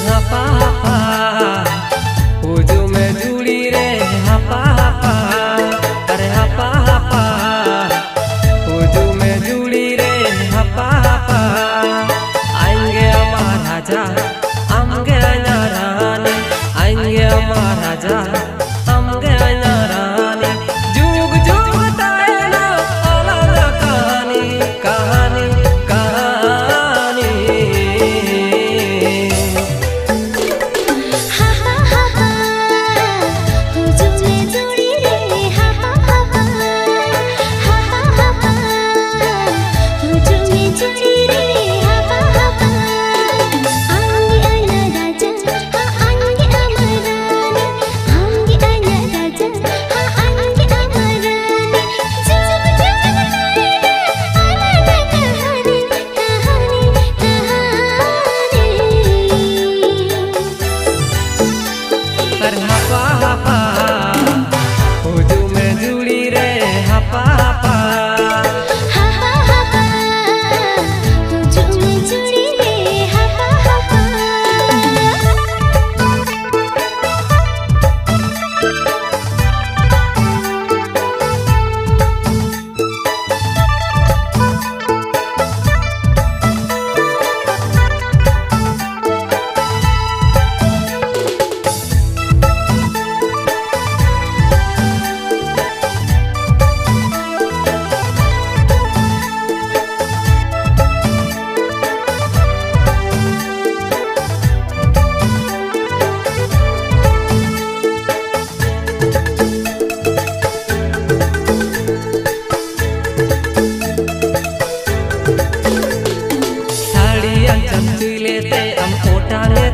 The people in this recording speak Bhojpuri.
हपा हपा हुजू में जुड़ी रे हपा हपा, अरे हपा हपा हुजू में जुड़ी रे हपा हपा। आएंगे हमारा राजा आमगे रानी, आएंगे हमारा राजा आमगे रानी। जुग जुग ताएना अलग कहानी कहानी कहानी। हपा हपा हुजू में जुड़ी रे हपा हपा, हपा हपा हुजू में जुड़ी रे हपा हपा। आएंगे आना राजा हाँ आएंगे अमर रानी, आएंगे आना राजा हाँ आएंगे अमर रानी। जुग जुग ताएना अलग कहानी कहानी कहानी। अरे हपा हपा हुजू में जुड़ी रे हपा हपा। हपा हपा हुजू में जुड़ी रे हपा हपा। साड़ियाँ चमचुले ते हम ओटाने